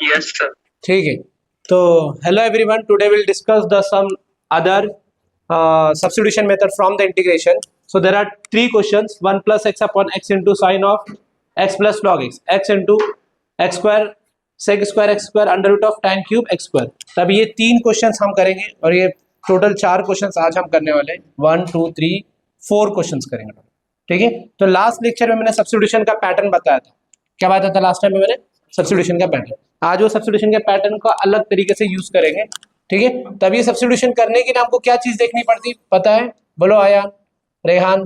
Yes sir. ठीक है, तो hello everyone, today will discuss the some other substitution method from the integration. So there are three questions: 1 plus x upon x into sine of x plus log x, x into x square sec square x square under root of tan cube x square. तब ये तीन questions हम करेंगे और ये total 4 questions आज हम करने वाले हैं। 1 2 3 4 क्वेश्चंस करेंगे। ठीक है, तो लास्ट लेक्चर में मैंने सब्स्टिट्यूशन का पैटर्न बताया था। क्या बताया था लास्ट टाइम में मैंने? सब्स्टिट्यूशन का पैटर्न। आज वो सब्स्टिट्यूशन के पैटर्न को अलग तरीके से यूज करेंगे। ठीक है, तब ये सब्स्टिट्यूशन करने के लिए हमको क्या चीज देखनी पड़ती पता है? बोलो आयान, रेहान,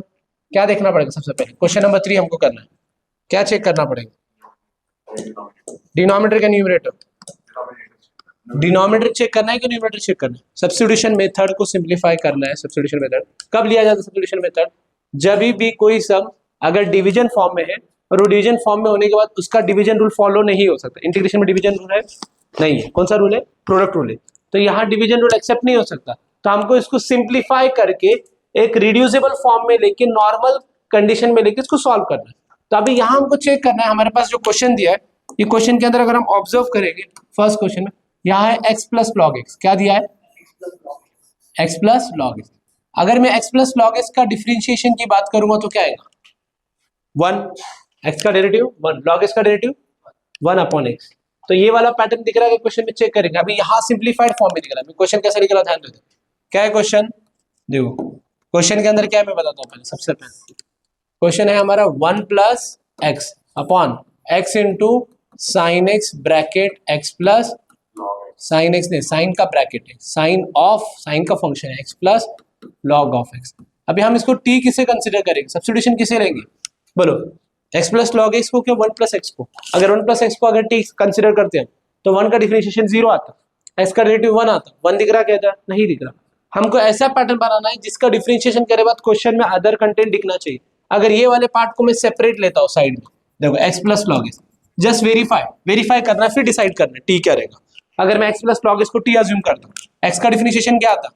क्या देखना पड़ेगा? सबसे पहले क्वेश्चन नंबर 3 हमको करना है। क्या चेक करना पड़ेगा? डिनोमिनेटर का न्यूमरेटर। डिनोमिनेटर चेक करना है कि न्यूमरेटर चेक करना है? सब्स्टिट्यूशन मेथड को सिंप्लीफाई करना है। सब्स्टिट्यूशन मेथड कब लिया जाता है? सब्स्टिट्यूशन मेथड जब भी कोई सम अगर डिवीजन फॉर्म में है और वो डिवीजन फॉर्म में होने के बाद उसका डिवीजन रूल फॉलो नहीं हो सकता। इंटीग्रेशन में डिवीजन रूल है नहीं है। कौन सा रूल है? प्रोडक्ट रूल है। तो यहाँ डिवीजन रूल एक्सेप्ट नहीं हो सकता, तो हमको इसको सिंप्लीफाई करके एक रिड्यूसिबल फॉर्म में लेके नॉर्मल कंडीशन में लेके इसको सॉल्व करना है। तो अभी यहाँ हमको चेक करना है, हमारे पास जो क्वेश्चन दिया है, ये क्वेश्चन के अंदर अगर हम ऑब्जर्व करेंगे फर्स्ट क्वेश्चन में यहाँ है x प्लस लॉग एक्स। क्या दिया है? x plus log x. अगर मैं x प्लस लॉग एक्स का डिफरेंशिएशन की बात करूंगा तो क्या आएगा? 1, x का डेरिवेटिव 1, लॉग एक्स का डेरिवेटिव 1 अपॉन x। तो ये वाला पैटर्न दिख रहा है क्वेश्चन में, चेक करेंगे। अभी यहाँ सिंप्लीफाइड फॉर्म में दिख रहा है। क्वेश्चन कैसे लिख रहा है ध्यान दो। क्या है क्वेश्चन? देखो क्वेश्चन के अंदर क्या है मैं बताता हूँ पहले। सबसे पहले क्वेश्चन है हमारा 1 plus X upon X into sine x bracket x plus sine x नहीं, साइन का ब्रैकेट है, साइन ऑफ साइन का फंक्शन है X plus log of x. अभी हम इसको टी किसे कंसिडर करेंगे? सब्स्टिट्यूशन किसे लेंगे? बोलो x प्लस लॉग एक्स को क्या 1 प्लस एक्स को? अगर 1 प्लस एक्स को अगर टी कंसिडर करते हैं तो 1 का डिफरेंशिएशन 0 आता, x का डेरिवेटिव 1 आता। 1 दिख रहा? क्या था? नहीं दिख रहा। हमको ऐसा पैटर्न बनाना है जिसका डिफरेंशिएशन करे बाद क्वेश्चन में अदर कंटेंट दिखना चाहिए। अगर ये वाले पार्ट को मैं सेपरेट लेता हूँ साइड में, देखो x plus log x, just verify करना फिर डिसाइड करना टी क्या रहेगा। अगर मैं x प्लस लॉग एक्स को टी अज्यूम करता हूँ, x का डिफरेंशिएशन क्या आता?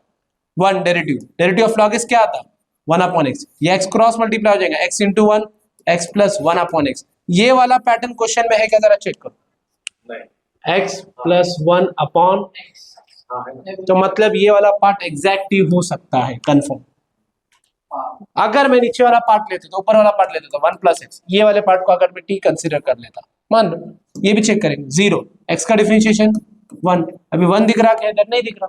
1, डेरिवेटिव ऑफ लॉग एक्स क्या आता? 1 अपॉन एक्स। ये x क्रॉस मल्टीप्लाई हो जाएगा, x into 1 x plus 1 upon x. ये वाला पैटर्न क्वेश्चन में है क्या? जरा चेक करो। x प्लस 1 अपॉन, तो मतलब ये वाला पार्ट एग्जैक्ट ही हो सकता है, कंफर्म। अगर मैं नीचे वाला पार्ट लेते तो ऊपर वाला पार्ट लेते तो 1 प्लस एक्स, ये वाले पार्ट को अगर मैं टी कंसिडर कर लेता, मान लो ये भी चेक करेंगे 0, x का डिफरेंशिएशन 1, अभी 1 दिख रहा क्या? इधर नहीं दिख रहा।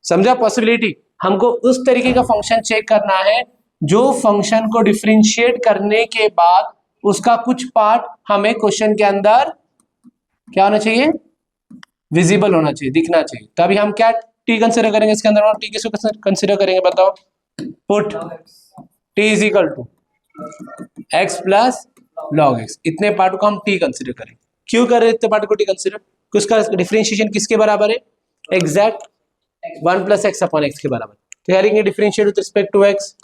समझा पॉसिबिलिटी? हमको उस तरीके का फंक्शन चेक करना है जो फंक्शन को डिफरेंशिएट करने के बाद उसका कुछ पार्ट हमें क्वेश्चन के अंदर क्या होना चाहिए? विजिबल होना चाहिए, दिखना चाहिए। तभी हम क्या टी कंसिडर करेंगे इसके अंदर? और टी किसको कंसिडर करेंगे बताओ? Put T is equal to x plus log X. इतने पार्ट को हम टी कंसिडर करेंगे। क्यों कर रहे हैं इतने पार्ट को टी कंसिडर? उसका डिफरेंशिएशन किसके बराबर है? Exact 1 plus X upon X के बराबर। तो करेंगे differentiate with respect to X,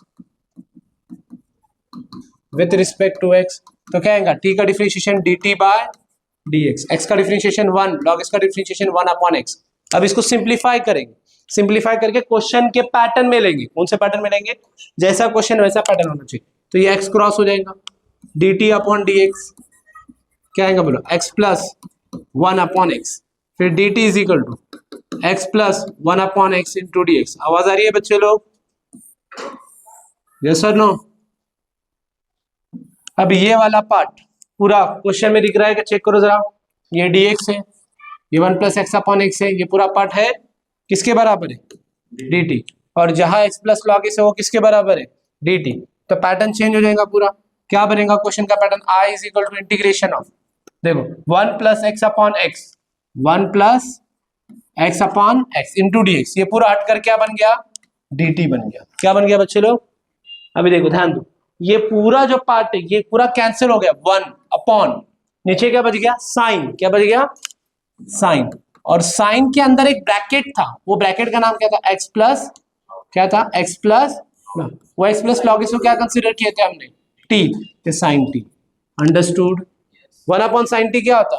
with respect to X. तो क्या आएगा? टी का differentiation dt by dx, x का डिफरेंशिएशन 1, log x का डिफरेंशिएशन 1 अपॉन x। अब इसको सिंप्लीफाई करेंगे, सिंप्लीफाई करके क्वेश्चन के पैटर्न में लेंगे। कौन से पैटर्न में लेंगे? जैसा क्वेश्चन वैसा पैटर्न होना चाहिए। तो ये x क्रॉस हो जाएगा, dt अपॉन dx क्या आएगा बोलो? x प्लस 1 अपॉन x, फिर dt is equal to x plus 1 upon x into dx। आवाज आ रही है बच्चे लोग? यस और नो? अब ये वाला पार्ट पूरा क्वेश्चन में दिख रहा है कि चेक करो जरा। ये dx है, ये 1 प्लस एक्स अपॉन एक्स है, ये पूरा पार्ट है किसके बराबर है? dt। और जहां x प्लस लॉग एक्स है वो किसके बराबर है? dt। तो पैटर्न चेंज हो जाएगा पूरा। क्या बनेगा क्वेश्चन का pattern? i is equal to integration of, देखो 1 plus X upon X, 1 plus X upon X into dx। ये पूरा हट कर क्या बन गया? dt बन गया। क्या बन गया बच्चे लोग? अभी देखो ध्यान दो, ये पूरा जो पार्ट है ये पूरा कैंसिल हो गया। 1 अपॉन नीचे क्या बच गया? साइन। क्या बच गया? साइन। और साइन के अंदर एक ब्रैकेट था, वो ब्रैकेट का नाम क्या था? x प्लस, क्या था? x प्लस, वो x प्लस लॉग इसको क्या कंसीडर किए थे हमने? t, sine t। Understood? 1 upon sine t क्या होता?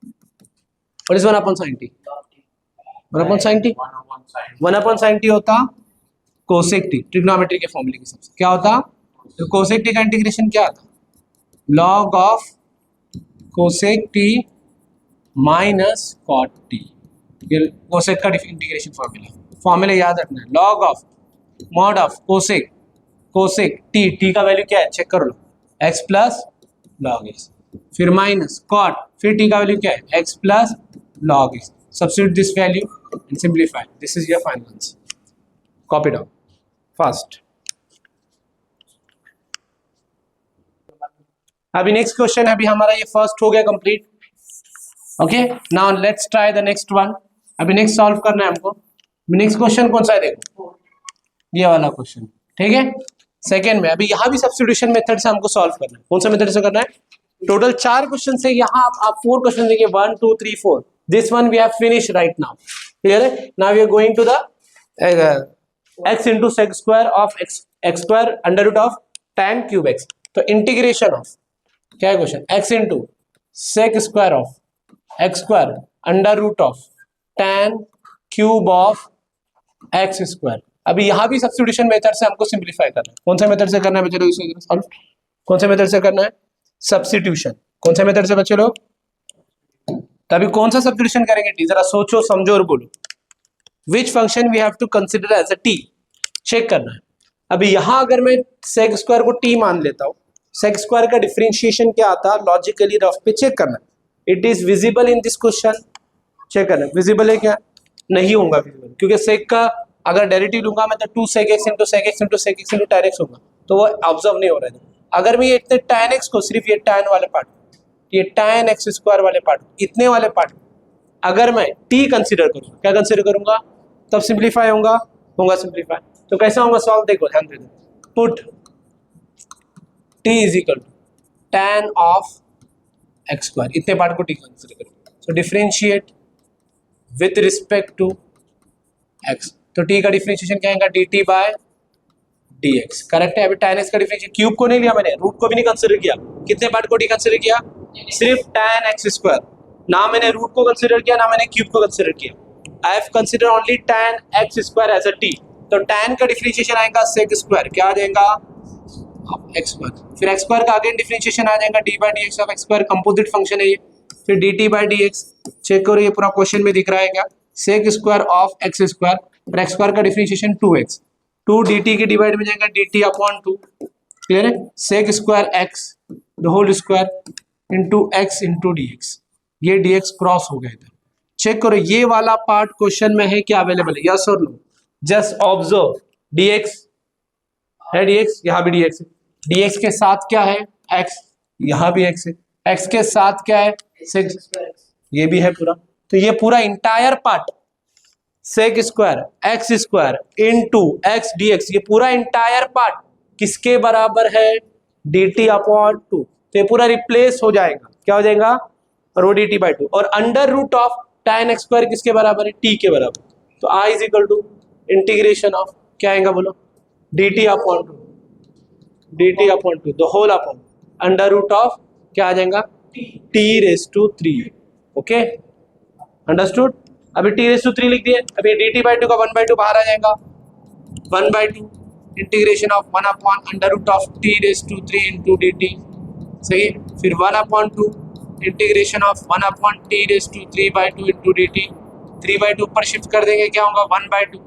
What is 1 upon sine t? 1 upon sine t, 1 upon sine t होता कोसेक t, ट्रिग्नोमेट्री के फॉर्मूले के हिसाब से। क्या होता? तो कोसेक टी का इंटीग्रेशन क्या आता? Log of cosec T minus cot T. Cosec का इंटीग्रेशन फॉर्मूला याद रखना है, log of mod of cosec, cosec T, T का वैल्यू क्या है चेक कर लो, एक्स प्लस लॉग एक्स, फिर माइनस कॉट, फिर टी का वैल्यू क्या है X plus log X, substitute this value and simplify, this is your final answer. Copy down fast. अभी नेक्स्ट क्वेश्चन है, अभी हमारा ये फर्स्ट हो गया complete. Okay, now let's try the next one. अभी नेक्स्ट सॉल्व करना है हमको। नेक्स्ट क्वेश्चन कौन सा है, देखो ये वाला क्वेश्चन, ठीक है सेकेंड में। अभी यहाँ भी सब्स्टिट्यूशन मेथड से हमको सॉल्व करना है। कौन सा मेथड से करना है, टोटल 4 क्वेश्चन से यहाँ आप 4 क्वेश्चन देखिए, 1 2 3 4, this one we have finish right now, clear है। Now we are going to the x into sec square of x square under root of tan cube x। तो integration of क्या है question, x into sec square of x square under root of tan cube of x square। अभी यहाँ भी substitution method से हमको simplify करना है। कौन से मेथड से करना है बच्चे लोग इसे सॉल्व, कौन से मेथड से करना है, सब्स्टिट्यूशन। कौन से मेथड से बच्चे लोग, तभी कौन सा सब्स्टिट्यूशन करेंगे टी, जरा सोचो समझो और बोलो। Which function we have to consider as a T, check करना है। अभी यहाँ अगर मैं सेक स्क्वायर को टी मान लेता हूँ, सेक स्क्वायर का डिफरेंशिएशन क्या आता है, लॉजिकली रफ पे चेक करना है। It is visible in this question, check करना है विजिबल है क्या, नहीं होगा विजिबल, क्योंकि सेक का अगर डेरिवेटिव लूंगा मैं तो 2 sec x into sec x into sec x into tan x होगा, तो वो ऑब्जर्व नहीं हो रहा है। अगर मैं ये इतने tan x को, सिर्फ ये tan वाले पार्ट, ये tan x स्क्वायर वाले पार्ट, इतने वाले पार्ट अगर मैं t कंसीडर करूंगा, क्या कंसीडर करूंगा, तब सिंप्लीफाई होगा सिंप्लीफाई। तो कैसा होगा सॉल्व, देखो ध्यान दे दो, put t is equal to tan of x square, इतने पार्ट को t कंसीडर करूंगा, so differentiate with respect to x। तो t का डिफरेंशिएशन क्या आएगा, dt बाय dx, करेक्ट है। अभी tan x का डिफरेंशिएशन, क्यूब को नहीं लिया मैंने, रूट को भी नहीं कंसीडर किया, कितने पार्ट को t कंसीडर किया, सिर्फ tan x स्क्वायर, ना मैंने रूट को कंसीडर किया ना मैंने क्यूब को कंसीडर किया। I have consider only tan x square as a t। तो tan का डिफरेंशिएशन आएगा sec स्क्वायर, क्या आ जाएगा x स्क्वायर, फिर x स्क्वायर का अगेन डिफरेंशिएशन आ जाएगा d by dx of x square, composite function है ये, फिर dt बाय dx, चेक करो ये पूरा क्वेश्चन में दिख रहा है क्या, sec square of x square, और x स्क्वायर का डिफरेंशिएशन 2x, 2 dt के डिवाइड में जाएगा dt अपॉन 2, क्लियर है, sec square x the whole square into x into dx, ये dx क्रॉस हो गया इधर। चेक करो ये वाला पार्ट क्वेश्चन में है क्या अवेलेबल है, यस और नो, जस्ट ऑब्जर्व, dx है, dx यहाँ भी dx है, dx के साथ क्या है x, यहाँ भी x है, x के साथ क्या है sec, ये भी है पूरा, तो ये पूरा entire part sec square X square into X DX, ये पूरा इंटायर पार्ट किसके बराबर है, dt अपॉन 2, तो ये पूरा रिप्लेस हो जाएगा, क्या हो जाएगा, रो dt बाई 2, और under root of tan x square किसके बराबर है, t के बराबर, तो i is equal to integration of क्या आएगा बोलो, dt upon 2, dt upon 2 the whole upon under root of क्या आ जाएगा, t raise to 3, okay understood. अभी t रेज टू 3 लिख दिए, अभी dt बाई 2 का 1 बाई 2 बाहर आ जाएगा, 1 by 2 integration of 1 upon under root of t raise to 3 into dt, सही है, फिर 1 upon 2 integration of 1 upon t raise to 3 by 2 into dt, 3 by 2 ऊपर शिफ्ट कर देंगे क्या होगा, 1 by 2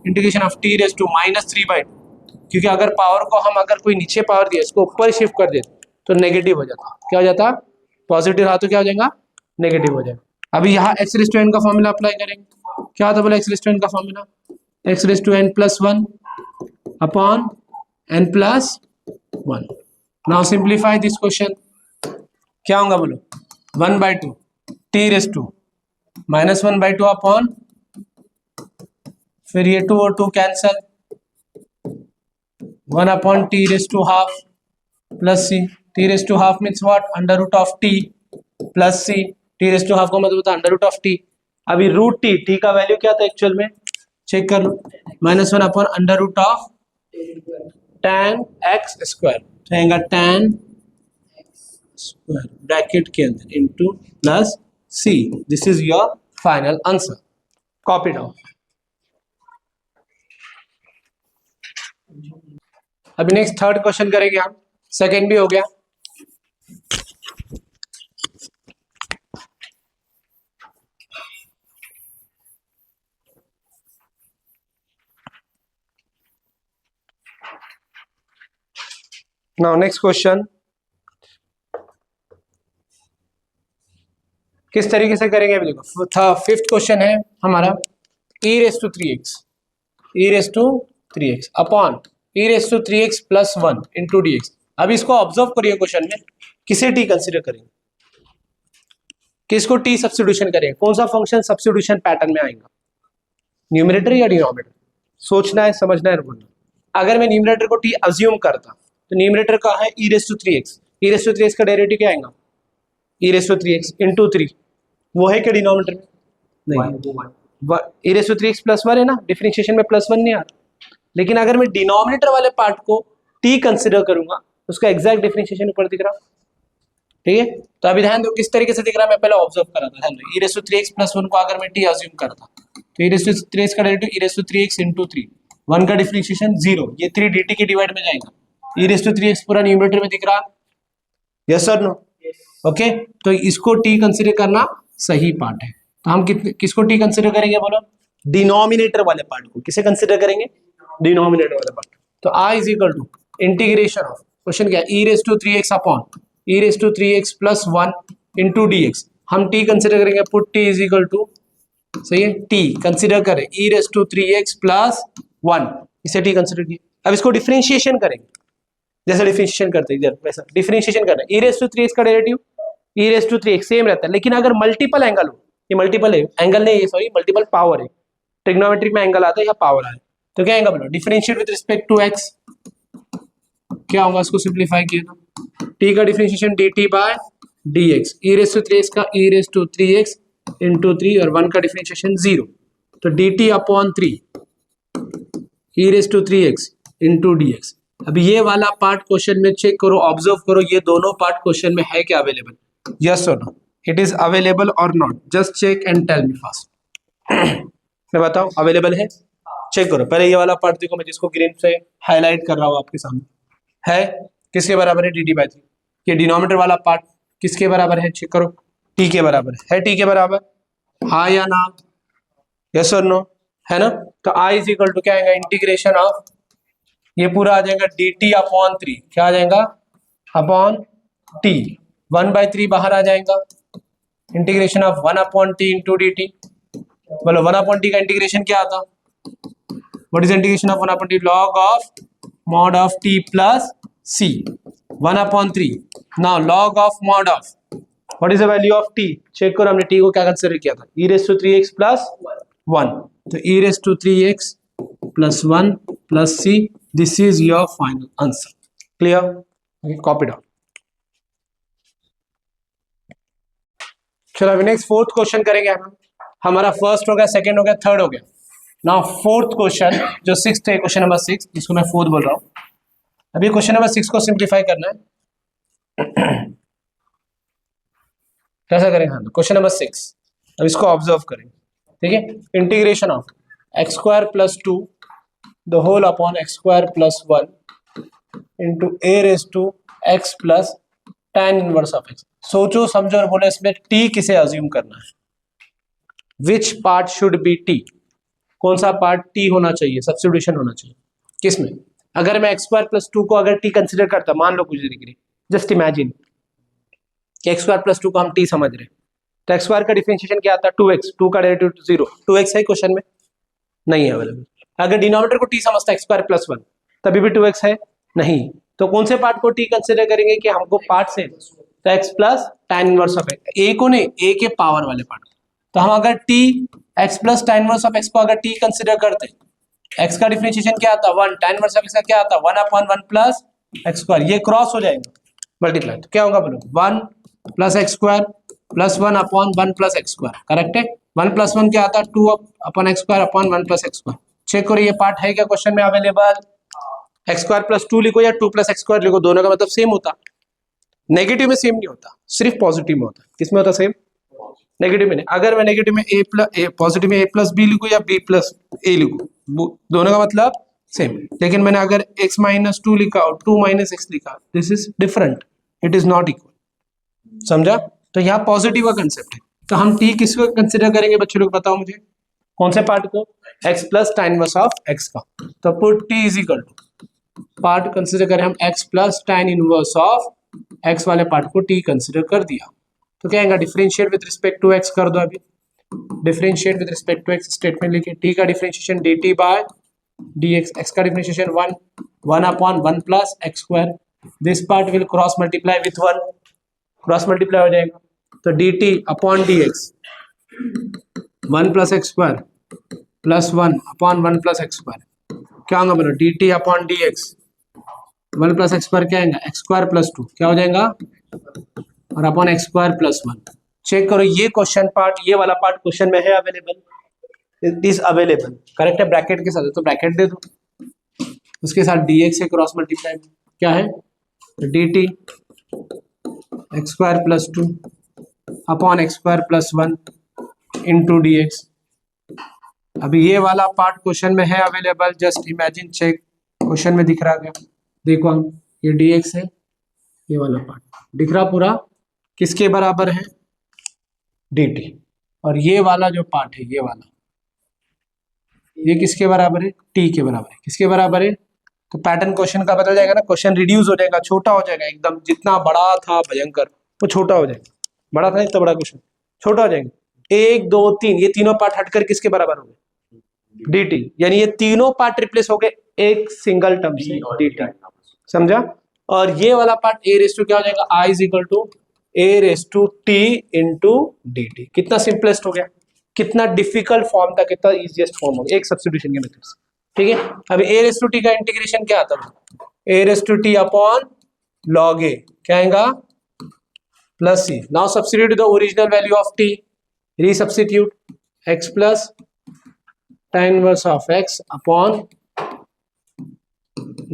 integration of t raise to minus 3 by 2, क्योंकि अगर पावर को हम अगर कोई नीचे पावर दिया इसको ऊपर शिफ्ट कर देते तो नेगेटिव हो जाता, क्या हो जाता, पॉजिटिव रहा तो क्या हो जाएगा, नेगेटिव हो जाएगा। अभी यहाँ एक्स रेज टू एन का फॉर्मूला अप्लाई करेंगे, क्या होता है बोला एक्स रेज टू एन का formula, X raise to N plus 1 upon N plus 1। Now simplify this question, क्या होगा बोलो, 1 by 2 T raise to minus 1 by 2 upon, फिर ये 2 और 2 cancel, 1 upon T raise to half plus C, T raise to half means what, under root of T plus C, T raise to half का मतलब होता है under root of T. अभी root T, T का value क्या था actual में, check कर लो, minus 1 upon under root of tan x square, रहेगा tan स्क्वायर ब्रैकेट के अंदर into plus C, this is your final answer, copy down. अभी नेक्स्ट थर्ड क्वेश्चन करेंगे हम, सेकेंड भी हो गया। नाउ नेक्स्ट क्वेश्चन किस तरीके से करेंगे अभी देखो। था फिफ्थ क्वेश्चन है हमारा e raise to 3x upon e raise to 3x plus 1 into dx। अब इसको ऑब्जर्व करिए क्वेश्चन में, किसे t कंसिडर करेंगे, किसको t सब्स्टिट्यूशन करेंगे, कौन सा फंक्शन सब्स्टिट्यूशन पैटर्न में आएगा, न्यूमरेटर या डिनोमिनेटर, सोचना है समझना है बोलना। अगर मैं न्यूमरेटर को t अज्यूम करता तो न्यूमरेटर का है e raise to 3x, e raise to 3x का डेरिवेटिव क्या आएगा e raise to 3x into 3, वो है क्या डिनोमिनेटर में, नहीं e raise to 3x plus 1 है ना, डिफरेंशिएशन में प्लस 1 नहीं आ रहा। लेकिन अगर मैं डिनोमिनेटर वाले पार्ट को t कंसिडर करूंगा उसका एग्जैक्ट डिफरेंशिएशन ऊपर दिख रहा, ठीक है। तो अभी ध्यान दो किस तरीके से दिख रहा है, मैं पहले ऑब्जर्व कर रहा था, ध्यान दो e raise to 3x plus 1 को अगर मैं t अज्यूम करता तो e रेस टू 3x का derivative e raise to 3x into 3, 1 का डिफरेंशिएशन 0, ये 3 dt के डिवाइड में जाएगा, e रेस टू 3x पूरा न्यूमरेटर में दिख रहा, यस और नो, ओके। तो इसको t कंसिडर करना सही पार्ट है। तो हम किसको t कंसिडर करेंगे बोलो, डिनोमिनेटर वाले पार्ट को, किसे कंसिडर करेंगे, डिनोमिनेटर वाले पार्ट। तो i is equal to integration of, question क्या है e raise to 3x upon e raise to 3x plus 1 into dx। हम t कंसिडर करेंगे, put t is equal to, सही है, t कंसिडर करें e raise to 3x plus 1, इसे t consider किया। अब इसको डिफरेंशिएशन करेंगे, जैसे डिफरेंशिएशन करते हैं इधर वैसा डिफरेंशिएशन करना है, e रेस टू 3x का derivative e raise to 3x same रहता है, लेकिन अगर मल्टीपल एंगल हो, ये मल्टीपल है, एंगल नहीं है सॉरी, मल्टीपल पावर है, ट्रिग्नोमेट्रिक में एंगल आता है या पावर आए, तो क्या आएगा बोलो, differentiate with respect to x, क्या होगा, इसको सिंपलीफाई किया तो t का differentiation dt by dx, e raise to 3x का e raise to 3x into 3 और 1 का डिफरेंशिएशन 0, तो dt upon 3 e raise to 3x into dx। अब ये वाला पार्ट क्वेश्चन में चेक करो, ऑब्जर्व करो, ये दोनों पार्ट क्वेश्चन में है क्या अवेलेबल, यस और नो, इट इज अवेलेबल और not, just check and tell me fast. मैं बताऊं अवेलेबल है, चेक करो। पहले ये वाला पार्ट देखो, मैं जिसको ग्रीन से हाईलाइट कर रहा हूँ आपके सामने, है किसके बराबर है, dt बाई 3। ये डिनोमिनेटर वाला पार्ट किसके बराबर है, चेक करो, t के बराबर है t के बराबर, हाँ या ना, यस और नो, है ना। तो i इज इक्वल टू क्या आएगा, इंटीग्रेशन ऑफ, ये पूरा आ जाएगा dt अपॉन 3, क्या आ जाएगा अपॉन t, 1/3 बाहर आ जाएगा, integration of 1 upon t into dt। बोलो 1 अपॉन t का इंटीग्रेशन क्या आता, what is integration of 1 upon t, log of mod of t plus c, 1 upon 3, now log of mod of, what is the value of t, check करो हमने t को क्या consider किया था, e raise to 3x plus 1, तो e raise to 3x plus 1 plus c, this is your final answer, clear, copy down. चलो अभी next fourth question करेंगे हम, हमारा फर्स्ट हो गया, सेकंड हो गया, थर्ड हो गया, नाउ फोर्थ क्वेश्चन जो सिक्स्थ है, क्वेश्चन नंबर 6, इसको मैं फोर्थ बोल रहा हूँ। अभी क्वेश्चन नंबर 6 को सिंप्लीफाई करना है, कैसा करेंगे हम, क्वेश्चन नंबर 6, अब इसको ऑब्जर्व करेंगे, ठीक है। Integration of x square plus 2 the whole upon x square plus 1 into a raise to x plus tan inverse of x. सोचो समझो और बोले इसमें t किसे अज्यूम करना है, which part should be t, कौन सा पार्ट t होना चाहिए, सब्स्टिट्यूशन होना चाहिए किसमें। अगर मैं एक्स स्क्वायर प्लस 2 को अगर t कंसिडर करता, मान लो कुछ देर के लिए, जस्ट इमेजिन कि एक्स स्क्वायर प्लस 2 को हम t समझ रहे हैं, तो एक्स स्क्वायर का डिफरेंशिएशन क्या आता है 2x, 2 का डेरिवेटिव 0, 2x है क्वेश्चन में, नहीं है अवेलेबल। अगर डिनोमिनेटर को t समझता है एक्स स्क्वायर प्लस 1, तभी भी 2x है, नहीं, तो कौन से पार्ट को t कंसिडर करेंगे कि हमको पार्ट से, तो x plus tan inverse of x, a को नहीं, a के पावर वाले पार्ट। तो हम अगर t x plus tan inverse of x को अगर t कंसिडर करते, x का डिफरेंशिएशन क्या आता, 1, tan इनवर्स ऑफ x का क्या आता, 1 अपॉन 1 प्लस एक्स स्क्वायर, ये क्रॉस हो जाएगा मल्टीप्लाई, तो क्या होगा बोलो, 1 plus x square plus 1 upon 1 plus x square, correct है। 1 प्लस 1 क्या आता है, 2 upon x square upon 1 plus x square. Check करो ये पार्ट है क्या क्वेश्चन में अवेलेबल, एक्स स्क्वायर प्लस 2 लिखो या 2 प्लस एक्स स्क्वायर लिखो, दोनों का मतलब सेम होता, नेगेटिव में सेम नहीं होता, सिर्फ पॉजिटिव में होता है, किसमें होता सेम, नेगेटिव में नहीं। अगर मैं नेगेटिव में a प्लस ए, पॉजिटिव में a प्लस बी लिखूं या b प्लस a लिखूं, दोनों का मतलब सेम। लेकिन मैंने अगर x माइनस 2 लिखा और 2 माइनस एक्स लिखा, this is different, it is not equal, समझा। तो यहाँ पॉजिटिव का कंसेप्ट है, तो हम t किसको कंसिडर करेंगे बच्चे लोग, बताओ मुझे कौन से पार्ट को, x plus tan inverse of x का। तो put t is equal to part consider करें हम x plus tan inverse of x वाले पार्ट को t कंसिडर कर दिया, तो क्या आएगा, differentiate with respect to x कर दो। अभी differentiate with respect to x statement लिखे, t का differentiation dt by dx, x का differentiation 1 upon 1 plus x square, this part will cross multiply with 1, cross multiply हो जाएगा, तो dt upon dx 1 plus x square plus 1 upon 1 plus x square, क्या होगा बोलो, dt upon dx 1 plus x square क्या आएगा, x square plus 2 क्या हो जाएगा, और upon x square plus 1। Check करो ये क्वेश्चन पार्ट, ये वाला पार्ट क्वेश्चन में है available, it is available, correct है, ब्रैकेट के साथ, तो ब्रैकेट दे दो, उसके साथ dx से क्रॉस मल्टीप्लाई क्या है, तो dt x square plus 2 upon x square plus 1 into dx। अभी ये वाला पार्ट क्वेश्चन में है available, just imagine, check question में दिख रहा क्या, देखो हम ये dx है, ये वाला पार्ट दिख रहा पूरा किसके बराबर है, dt, और ये वाला जो पार्ट है ये वाला, ये किसके बराबर है, t के बराबर है, किसके बराबर है, तो पैटर्न क्वेश्चन का बदल जाएगा ना, क्वेश्चन रिड्यूस हो जाएगा, छोटा हो जाएगा एकदम, जितना बड़ा था भयंकर वो छोटा हो जाएगा, बड़ा था इतना बड़ा क्वेश्चन छोटा हो जाएगा, 1 2 3 ये तीनों पार्ट हटकर किसके बराबर हो गए, dt, यानी ये तीनों पार्ट रिप्लेस हो गए एक सिंगल टर्म से dt, समझा, और ये वाला पार्ट a रेस टू क्या हो जाएगा, i is equal to a raise to t into dt, कितना सिंपलेस्ट हो गया, कितना डिफिकल्ट फॉर्म था, कितना इजीएस्ट फॉर्म हो गया एक सब्स्टिट्यूशन के मेथड से, ठीक है। अभी a रेस टू t का इंटीग्रेशन क्या आता है, a raise to t upon log a क्या आएगा, plus c, now substitute the original value of t, resubstitute x plus tan inverse of x upon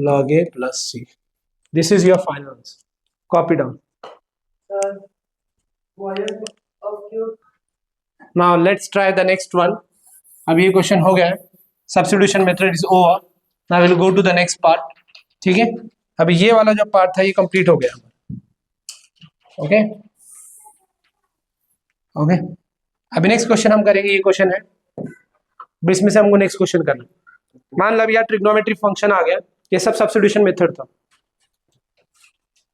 log a plus c, this is your final answer, copy down. Now let's try the next one. अब ये question हो गया है, substitution method is over, now will go to the next part, ठीक है। अभी ये वाला जो पार्ट था ये कंप्लीट हो गया, ओके ओके। अभी नेक्स्ट क्वेश्चन हम करेंगे, ये क्वेश्चन है, इसमें से हमको नेक्स्ट क्वेश्चन करना, मान लो यार ट्रिग्नोमेट्री फंक्शन आ गया, ये सब सब्स्टिट्यूशन मेथड था,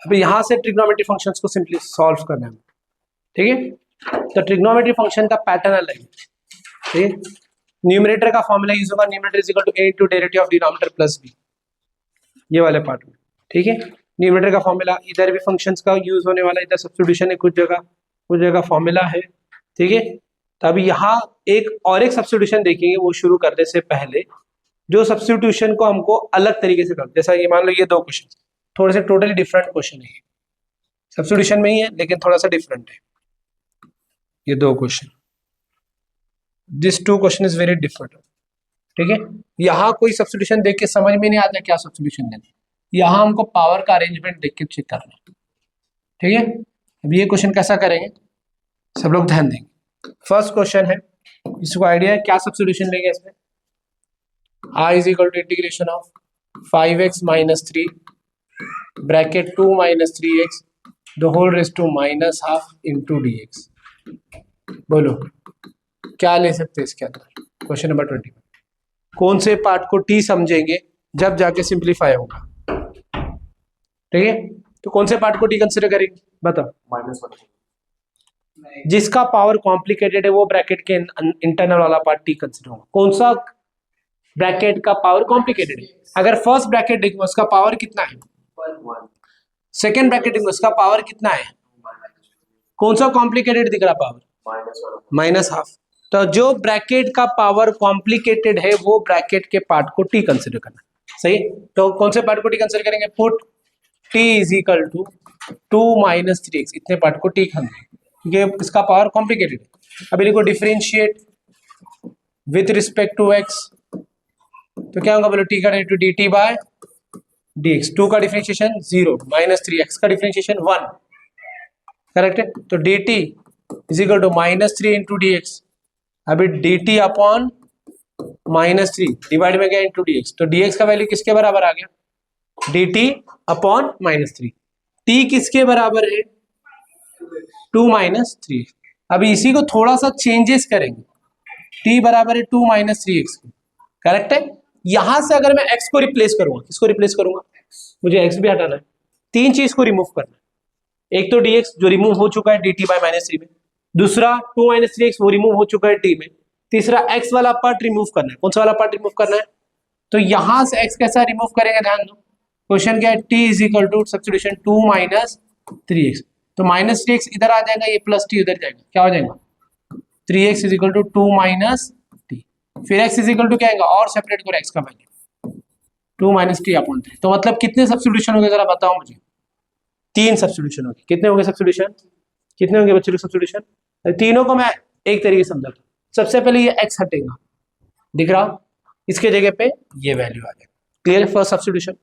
अभी यहां से ट्रिग्नोमेट्री फंक्शंस को सिंपली सॉल्व करना है, ठीक है। तो ट्रिग्नोमेट्री फंक्शन का पैटर्न अलग है, ठीक है, न्यूमरेटर का फॉर्मूला यूज होगा, numerator is equal to a into derivative of denominator plus b, ये वाले पार्ट में, ठीक है। न्यूमरेटर का फॉर्मूला, इधर भी फंक्शंस का यूज होने वाला, इधर सब्स्टिट्यूशन है कुछ जगह फॉर्मूला है, ठीक है। तो अभी यहाँ एक और एक सब्स्टिट्यूशन देखेंगे, वो शुरू करने से पहले जो सब्स्टिट्यूशन को हमको अलग तरीके से कर, जैसा ये मान लो ये दो क्वेश्चन थोड़े से टोटली डिफरेंट क्वेश्चन है, सब्स्टिट्यूशन में ही है लेकिन थोड़ा सा डिफरेंट है, ये दो question, this two question is very different, ठीक है। यहाँ कोई सब्स्टिट्यूशन देख के समझ में नहीं आता क्या सब्स्टिट्यूशन देना, यहाँ हमको पावर का अरेंजमेंट देख के चेक करना, ठीक है। अब ये क्वेश्चन कैसा करेंगे, सब लोग ध्यान देंगे। फर्स्ट क्वेश्चन है, इसको आइडिया है क्या सब्स्टिट्यूशन लेंगे इसमें, i is equal to integration of 5x minus 3 bracket 2 minus 3x the whole raise to minus half into dx, बोलो क्या ले सकते हैं इसके अंदर, क्वेश्चन नंबर 20, कौन से पार्ट को t समझेंगे जब जाके सिंप्लीफाई होगा, ठीक है। तो कौन से पार्ट को t कंसिडर करेंगे, बताओ, -1, जिसका पावर कॉम्प्लिकेटेड है वो ब्रैकेट के इंटरनल वाला पार्ट t कंसिडर होगा, कौन सा ब्रैकेट का पावर कॉम्प्लिकेटेड है, अगर फर्स्ट ब्रैकेट देखो उसका पावर कितना है, सेकेंड ब्रैकेट देखो उसका पावर कितना है, कौन सा कॉम्प्लिकेटेड दिख रहा पावर, -1/2, तो जो ब्रैकेट का पावर कॉम्प्लिकेटेड है वो ब्रैकेट के पार्ट को t कंसिडर करना, सही। तो कौन से पार्ट को t कंसिडर करेंगे, put t is equal to 2 minus 3x, इतने पार्ट को t करना है क्योंकि इसका पावर कॉम्प्लिकेटेड है। अभी देखो differentiate with respect to x, तो क्या होगा बोलो, t का डेरिवेटिव dt बाय dx, 2 का डिफरेंशिएशन 0 माइनस 3x का डिफरेंशिएशन 1, करेक्ट है। तो dt is equal to -3 into dx, अभी dt अपॉन -3 डिवाइड में गया इंटू dx, तो dx का वैल्यू किसके बराबर आ गया, dt अपॉन -3, t किसके बराबर है, 2 माइनस 3। अभी इसी को थोड़ा सा चेंजेस करेंगे, t बराबर है 2 माइनस 3x, करेक्ट है। यहां से अगर मैं x को रिप्लेस करूंगा, किसको रिप्लेस करूंगा, मुझे x भी हटाना है, तीन चीज को रिमूव करना है। एक तो dx जो रिमूव हो चुका है dt बाय -3 में, दूसरा 2 - 3x वो रिमूव हो चुका है t में, तीसरा x वाला पार्ट रिमूव करना है। कौन सा वाला पार्ट रिमूव करना है? तो यहां से x कैसा रिमूव करेंगे, ध्यान दो क्वेश्चन क्या है, t is equal to substitution 2 - 3x, तो -3x इधर आ जाएगा, ये प्लस t उधर जाएगा, क्या हो जाएगा 3x is equal to 2 - t, फिर x इज इक्वल टू क्या आएगा, और सेपरेट करो x का वैल्यू 2 - t अपॉन 3। तो मतलब कितने सब्स्टिट्यूशन हो गए जरा बताओ मुझे, तीन सब्स्टिट्यूशन हो गए। कितने हो गए सब्स्टिट्यूशन, कितने होंगे बच्चों के सब्स्टिट्यूशन? तीनों को मैं एक तरीके से समझाता हूँ। सबसे पहले ये x हटेगा, दिख रहा, इसके जगह पे ये वैल्यू आ जाएगा, clear, first substitution.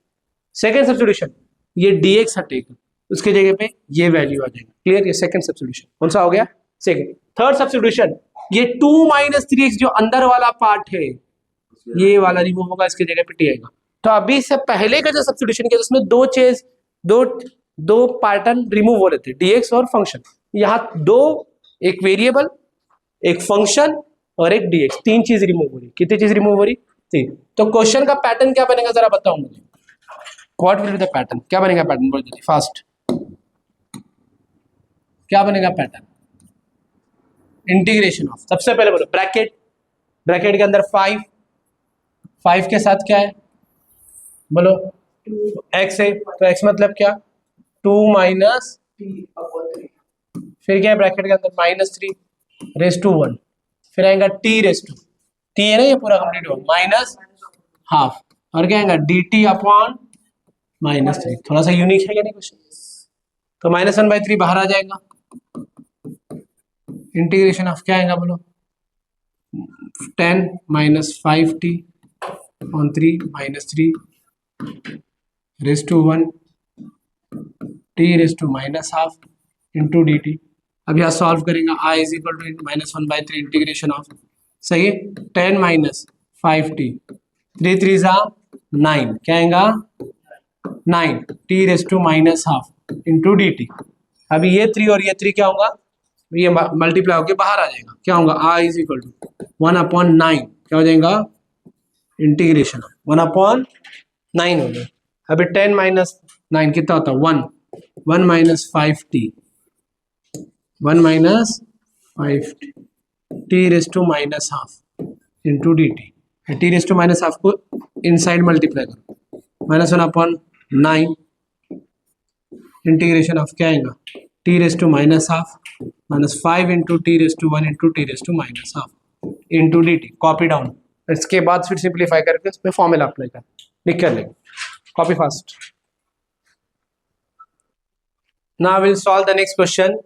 Second substitution, ये dx हटेगा, उसके जगह पे ये वैल्यू आ जाएगा, क्लियर, ये सेकंड सब्स्टिट्यूशन। कौन सा हो गया, सेकंड। थर्ड सब्स्टिट्यूशन, ये 2 - 3x जो अंदर वाला पार्ट है ये वाला रिमूव होगा, इसके जगह पे t आएगा। तो अभी से पहले का जो सब्स्टिट्यूशन किया उसमें दो चीज, दो पैटर्न रिमूव हो रहे थे, dx और फंक्शन। यहाँ दो, एक वेरिएबल, एक फंक्शन और एक dx, तीन चीज रिमूव हो रही। कितनी चीज रिमूव हो रही, तीन। तो क्वेश्चन का पैटर्न क्या बनेगा जरा बताओ मुझे, what will be the pattern, क्या बनेगा पैटर्न, बोल जल्दी फास्ट, क्या बनेगा पैटर्न? इंटीग्रेशन ऑफ, सबसे पहले बोलो ब्रैकेट, ब्रैकेट के अंदर 5, 5 के साथ क्या है बोलो, x है, तो x मतलब क्या 2 माइनस, फिर क्या है ब्रैकेट के अंदर -3 रेस टू 1, फिर आएगा t रेस टू, t है ना, ये पूरा कंप्लीट हो माइनस हाफ, और क्या आएगा dt अपॉन -3। थोड़ा सा यूनिक है क्या नहीं क्वेश्चन, तो -1/3 बाहर आ जाएगा, इंटीग्रेशन ऑफ क्या आएगा बोलो 10 - 5t on 3 - 3 raise to 1 t raise to -half into dt। अब यहाँ सॉल्व करेंगे, i is equal to -1/3 integration of, सही है, 10 - 5t, 3 3 जा 9, क्या आएगा 9 t raise to -half into dt। अभी ये 3 और ये 3 क्या होगा, ये मल्टीप्लाई होकर बाहर आ जाएगा, क्या होगा i इज इक्वल टू 1/9, क्या हो जाएगा इंटीग्रेशन 1/9 हो गया। अभी 10 - 9 कितना होता है 1, 1 - 5t, 1 - 5t, t raise to -half into dt। t raise to -half को इनसाइड मल्टीप्लाई करो, -1/9 इंटीग्रेशन ऑफ क्या आएगा t raise to -half -5 into t raise to 1 into t raise to -half into dt। Copy down, इसके बाद फिर simplify करके उसमें formula apply कर, लिख कर लेंगे, copy fast. Now will solve the next question.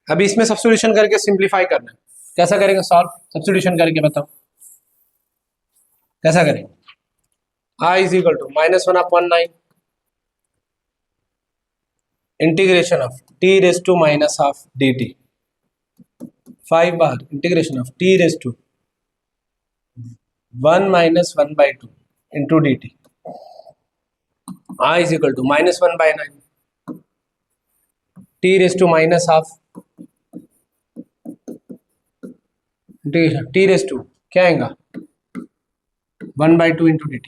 अभी इसमें सब्स्टिट्यूशन करके सिंप्लीफाई करना है, कैसा करेंगे सॉल्व, सब्स्टिट्यूशन करके बताओ कैसा करेंगे। i is equal to -1/9 integration of t raise to -half dt, 5 बार integration of t raise to 1 - 1/2 into dt। i is equal to -1/9 t raise to -half integration t raise to क्या आएगा 1/2 into dt।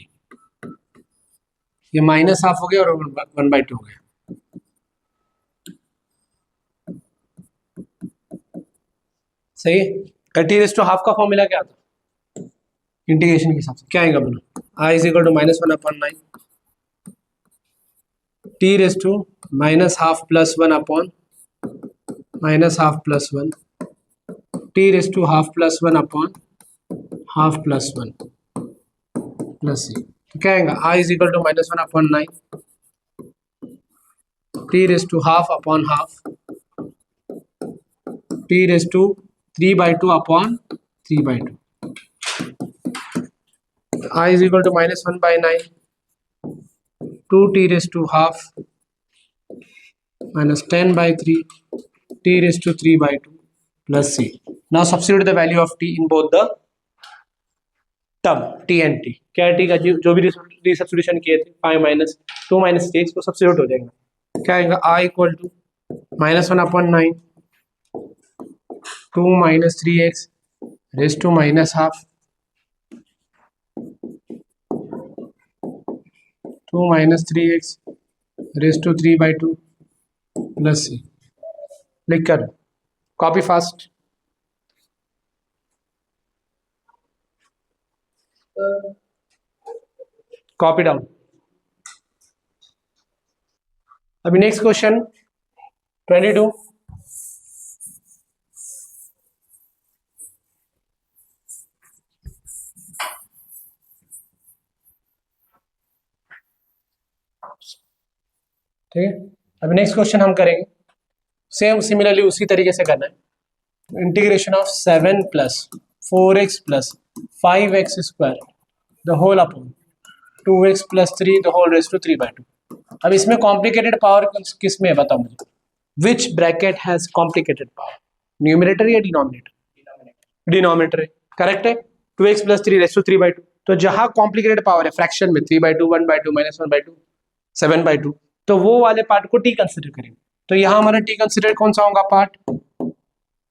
ये -half हो गया और 1/2 हो गया, सही है। t रेस टू हाफ का फॉर्मूला क्या था इंटीग्रेशन के हिसाब से, क्या आएगा बोलो, i is equal to -1/9 t raise to -half plus 1 upon -half plus 1 t raise to half plus 1 upon half plus 1 plus c। तो क्या आएगा i is equal to -1/9 t raise to half upon half t raise to 3/2 upon 3/2। I is equal to -1/9 2t raised to half minus 10/3 t raised to 3/2 plus c. Now substitute the value of t in both the term t and t। क्या है t का जो भी रिसब्स्टिट्यूशन किए थे 5 - 2 - 6 को substitute हो जाएगा, क्या आएगा i equal to -1/9 2 - 3x raise to -half 2 minus 3x raise to 3/2 plus c। लिख कर कॉपी फास्ट। Copy down. अभी नेक्स्ट क्वेश्चन 22। ठीक है, अभी नेक्स्ट क्वेश्चन हम करेंगे सेम सिमिलरली उसी तरीके से करना है। Integration of 7 plus 4x plus 5x square the whole upon 2x plus 3 the whole raise to 3/2। अब इसमें कॉम्प्लिकेटेड पावर किस में है बताओ मुझे। Which bracket has complicated power, numerator या डिनोमिनेटर? डिनोमिनेटर है, करेक्ट है। 2x plus 3 raise to 3/2। तो जहां कॉम्प्लिकेटेड पावर है फ्रैक्शन में 3/2 1/2 -1/2 7/2, तो वो वाले पार्ट को टी कंसिडर करेंगे। तो यहाँ हमारा टी कंसिडर कौन सा होगा पार्ट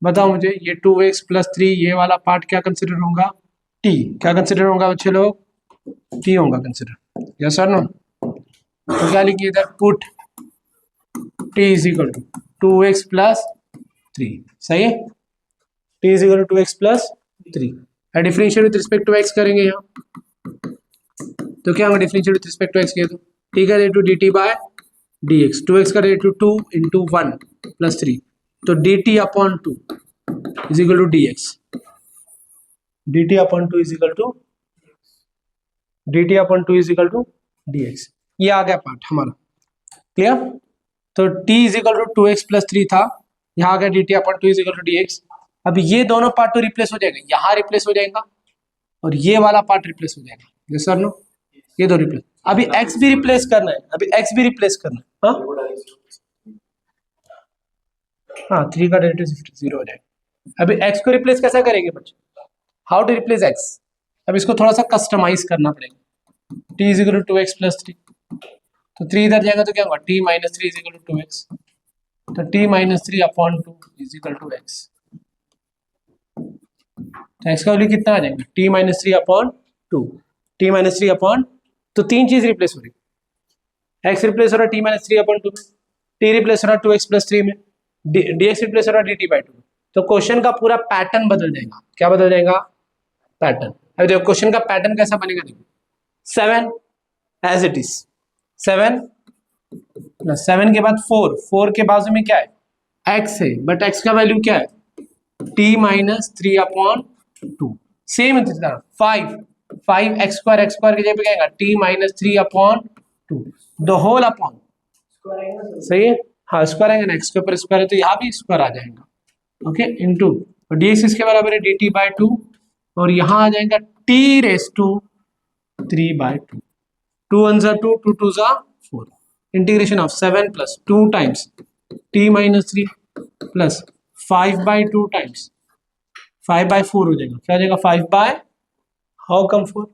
बताओ मुझे। ये 2x प्लस 3 ये वाला पार्ट क्या कंसिडर होगा, टी। क्या कंसिडर होगा बच्चे लोग, टी होगा कंसिडर, यस और नो। तो क्या लिखिए इधर, put T is equal to 2x plus 3। सही है, t is equal to 2x plus 3। Differential with respect to x करेंगे यहाँ, तो क्या होगा differential with respect to x किया तो टी का rate to d t by d x. 2x का रेट टू 2 इंटू 1 प्लस 3, तो d t upon 2 is equal to d x. D t upon 2 is equal to d t upon 2 is equal to d x. ये आ गया part हमारा, clear. तो t is equal to 2x plus 3 था, यहाँ आ गया d t upon 2 is equal to d x. अब ये दोनों पार्ट तो रिप्लेस हो जाएगा, यहाँ रिप्लेस हो जाएगा और ये वाला पार्ट रिप्लेस हो जाएगा, यस सर नो। ये दो रिप्लेस, अभी x भी रिप्लेस करना है, अभी x भी रिप्लेस करना है। हाँ 3 का डेरिवेटिव 0 हो जाएगा। अभी x को रिप्लेस कैसा करेंगे बच्चे, हाउ टू रिप्लेस x। अब इसको थोड़ा सा कस्टमाइज करना पड़ेगा। t is equal to 2x plus 3, तो 3 इधर जाएगा तो क्या होगा, t minus 3 is equal to 2x। तो t minus 3 upon 2 is equal to x। तो x का वैल्यू कितना आ जाएगा, t minus 3 upon 2, t minus 3 upon, तो तीन चीज रिप्लेस हो रही, x रिप्लेस हो रहा है t माइनस 3 अपॉन 2 में, t रिप्लेस हो रहा है 2x प्लस 3 में, dx रिप्लेस हो रहा है dt बाई 2 में। तो क्वेश्चन का पूरा पैटर्न बदल जाएगा। क्या बदल जाएगा, पैटर्न। अभी देखो क्वेश्चन का पैटर्न कैसा बनेगा, देखो 7 एज इट इज, 7 प्लस 7 के बाद 4, 4 के बाजू में क्या है, x है, बट x का वैल्यू क्या है, t माइनस 3 अपॉन 2। सेम इसी तरह 5 एक्स स्क्वायर की जगह पे क्या आएगा, t minus 3 upon 2 the whole upon, सही है, हाँ स्क्वायर आएगा ना, एक्स के ऊपर स्क्वायर है तो यहाँ भी स्क्वायर आ जाएगा, ओके इनटू, और डी एक्स इसके बराबर है डी टी बाई 2, और यहाँ आ जाएगा t रेस टू 3/2, 2 1 जा 2, 2 2 जा 4, integration of 7 plus 2 times t minus 3 plus 5/2 times 5/4 हो जाएगा, क्या हो जाएगा 5 हाउ कम 4,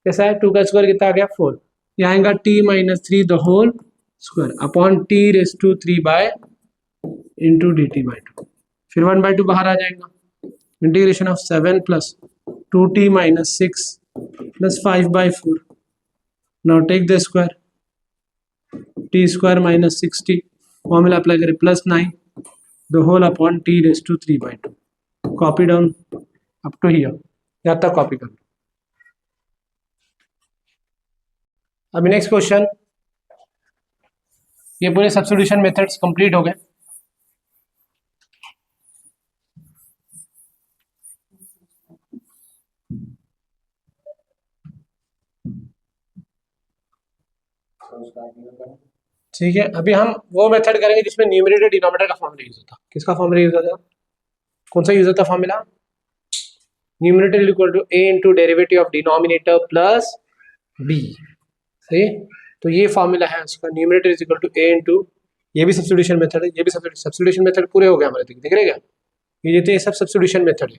कैसा है, 2 का स्क्वायर कितना आ गया 4, यहाँ आएगा t minus 3 the whole square upon t raise to 3 by into D T by 2, फिर 1/2 बाहर आ जाएगा, integration of 7 plus 2t minus 6 plus 5/4, now take the square, t square minus 6t, formula apply करें plus 9 the whole upon t raise to 3/2, copy down up to here, यहाँ तक copy कर लो। अभी next question, ये पूरे substitution methods complete हो गए। ठीक है, अभी हम वो मेथड करेंगे जिसमें न्यूमरेटर डिनोमिनेटर का फॉर्मूला यूज होता। किसका फॉर्मूला यूज होता, कौन सा यूज होता formula, numerator equal to a into derivative of denominator plus b, सही। तो ये फॉर्मूला है उसका, numerator is equal to a into, ये भी सब्स्टिट्यूशन मेथड है, ये भी सब्स्टिट्यूशन मेथड पूरे हो गए हमारे, दिख रहे क्या, ये जितने सब सब्स्टिट्यूशन मेथड है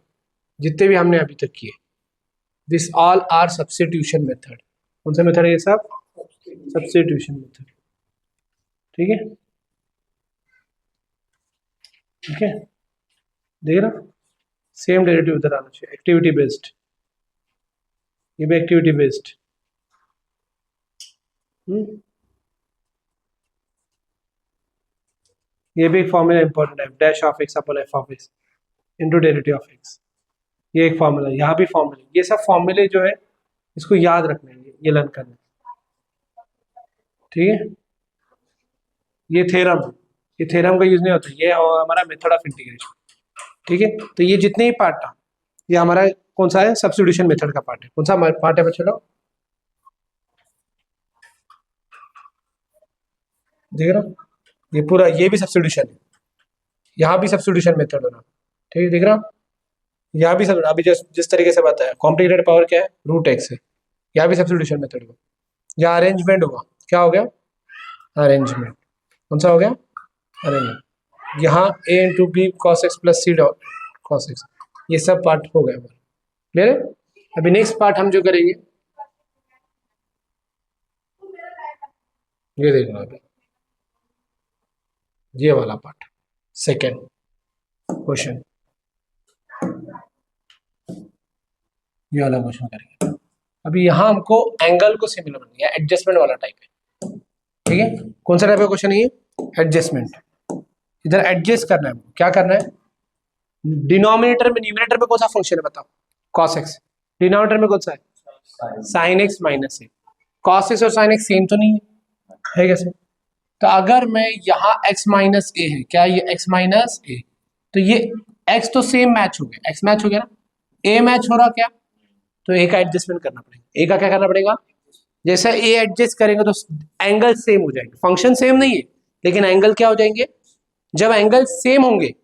जितने भी हमने अभी तक किए, this all are substitution method. कौन सा मेथड है ये सब, सब्स्टिट्यूशन मेथड, ठीक है, ठीक है, देख रहा, सेम डेरिवेटिव उधर आना चाहिए, एक्टिविटी बेस्ड, ये भी एक्टिविटी बेस्ड, ये भी एक फॉर्मूला इंपॉर्टेंट है, dash of x upon F of x into derivative of x. ये एक फॉर्मूला, यहाँ भी फॉर्मूला, ये सब फॉर्मूले जो है इसको याद रखना है, ये लर्न करना है, ठीक है। ये थ्योरम है, ये थ्योरम का यूज नहीं होता, ये हमारा मेथड ऑफ इंटीग्रेशन, ठीक है। तो ये जितने ही पार्ट था, ये हमारा कौन सा है, सब्स्टिट्यूशन मेथड का पार्ट है। कौन सा पार्ट है बच्चों लोग, देख रहा हूँ, ये पूरा, ये भी सब्स्टिट्यूशन है, यहाँ भी सब्स्टिट्यूशन मेथड होना, ठीक है, दिख रहा, यहाँ भी सब अभी जिस तरीके से बताया, कॉम्प्लिकेटेड पावर क्या है, रूट एक्स है, यहाँ भी सब्स्टिट्यूशन मेथड होगा। यहाँ अरेंजमेंट होगा, क्या हो गया, अरेंजमेंट, कौन सा हो गया, अरेंजमेंट। यहाँ a into b cos x plus c dot cos x, ये सब पार्ट हो गया हमारा, क्लियर है। अभी नेक्स्ट पार्ट हम जो करेंगे, ये देखना अभी, ये वाला पार्ट, सेकेंड क्वेश्चन, ये वाला क्वेश्चन करेंगे। अभी यहाँ हमको एंगल को सिमिलर बनाना है, एडजस्टमेंट वाला टाइप है, ठीक है। कौन सा टाइप का क्वेश्चन है ये, एडजस्टमेंट। इधर एडजस्ट करना है, क्या करना है, डिनोमिनेटर में न्यूमिनेटर में कौन सा फंक्शन है बताओ, cos x, डिनोमिनेटर में कौन सा है, sin x माइनस ए। cos x और sin x सेम तो नहीं है कैसे, तो अगर मैं यहाँ x माइनस ए है, क्या ये x माइनस ए, तो ये x तो सेम मैच हो गया, x मैच हो गया ना, a मैच हो रहा क्या, तो a का एडजस्टमेंट करना पड़ेगा, a का क्या करना पड़ेगा, जैसे a एडजस्ट करेंगे तो एंगल सेम हो जाएंगे, फंक्शन सेम नहीं है लेकिन एंगल क्या हो जाएंगे, जब एंगल सेम होंगे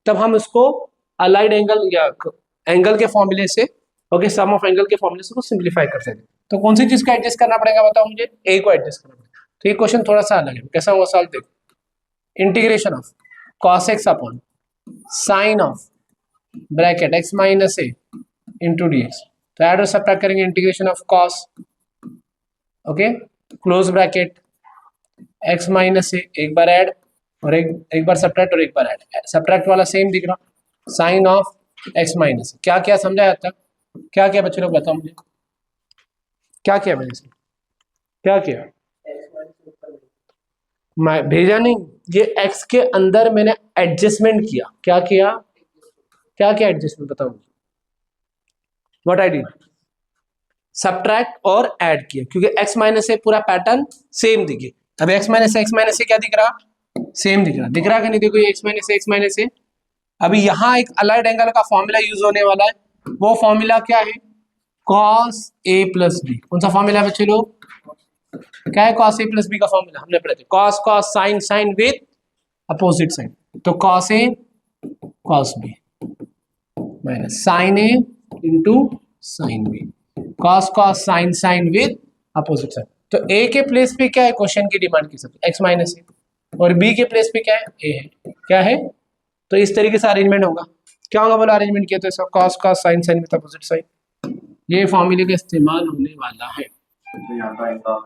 तब हम उसको अलाइड एंगल या एंगल के फॉर्मूले से, ओके, सम ऑफ एंगल के फॉर्मूले से को सिंप्लीफाई कर सकते हैं। तो कौन सी चीज का एडजस्ट करना पड़ेगा बताओ मुझे, ए को एडजस्ट करना पड़ेगा। तो ये क्वेश्चन थोड़ा सा अलग है, कैसा हुआ सॉल्व देखो, integration of cos x upon sine of bracket x minus A into D X. तो ऐड और सब्ट्रैक्ट करेंगे, integration of cos, okay, close bracket x minus A, एक बार ऐड और एक बार सब्ट्रैक्ट और एक बार ऐड, सब्ट्रैक्ट वाला सेम दिख रहा, साइन ऑफ x माइनस, क्या क्या समझा अब तक, क्या क्या बच्चे लोग बताओ मुझे, क्या क्या मैंने से क्या किया, मैं भेजा नहीं, ये x के अंदर मैंने एडजस्टमेंट किया, क्या किया, क्या क्या एडजस्टमेंट बताओ मुझे, व्हाट आई डिड, सब्ट्रैक्ट और ऐड किया, क्योंकि x माइनस से पूरा पैटर्न सेम दिखे। अब x माइनस से क्या दिख रहा, सेम दिख रहा कि नहीं, देखो ये x माइनस से। अभी यहाँ एक अलाइड एंगल का फॉर्मूला यूज होने वाला है, वो फॉर्मूला क्या है, cos a प्लस बी। कौन सा फॉर्मूला है बच्चे लोग, क्या है cos a प्लस बी का फॉर्मूला, हमने पढ़ा था, cos cos sin sin with opposite sign, तो cos a cos b minus sin a into sin b, cos cos sin sin with opposite sign. तो a के प्लेस पे क्या है, क्वेश्चन की डिमांड की सब x माइनस ए, और b के प्लेस पे क्या है, a है, क्या है, तो इस तरीके से अरेंजमेंट होगा, क्या होगा बोला, अरेंजमेंट किया तो इसका cos cos sin sin with opposite sign, ये फॉर्मूले का इस्तेमाल होने वाला है,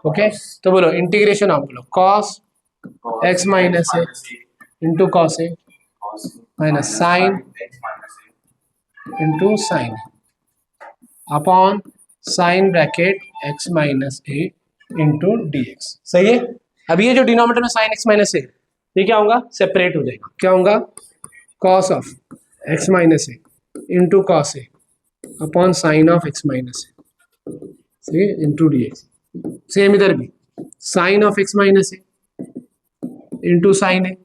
ओके। तो बोलो इंटीग्रेशन ऑफ, बोलो cos x minus A into cos A minus sine into sine upon sine bracket x minus A into D X, सही है। अब ये जो डिनोमिनेटर में साइन x माइनस ए, ये क्या होगा, सेपरेट हो जाएगा, क्या होगा, cos of x minus A into cos A upon sine of x minus A, सही है, इंटू डी एक्स। सेम इधर भी sine of x minus A into sine A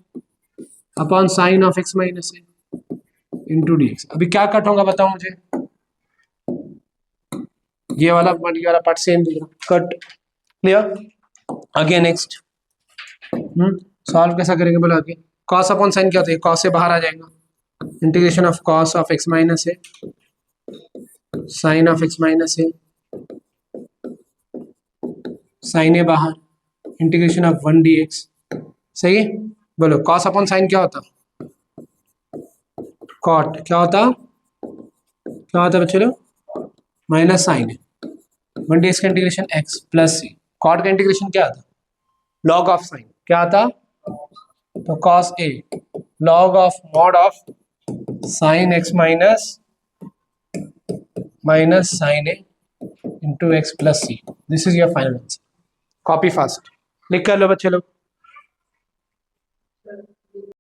upon sine of x minus A into D X. अभी क्या cut होगा बताओ मुझे, ये वाला पार्ट सेम दिख रहा, कट, क्लियर। आगे नेक्स्ट सॉल्व कैसा करेंगे बोला, आगे cos अपॉन साइन क्या होता है, cos से बाहर आ जाएगा, integration of cos of x minus A sine of x minus A, sine A बाहर, इंटीग्रेशन ऑफ 1 dx, सही है। बोलो cos अपॉन साइन क्या होता, कॉट, क्या होता बच्चे लोग, माइनस साइन है, 1 dx का इंटीग्रेशन x प्लस सी, कॉट का इंटीग्रेशन क्या आता, लॉग ऑफ साइन, क्या आता, तो cos a log of mod of sine x minus sine a into x plus C, this is your final answer. Copy fast लिख कर लो बच्चे लोग।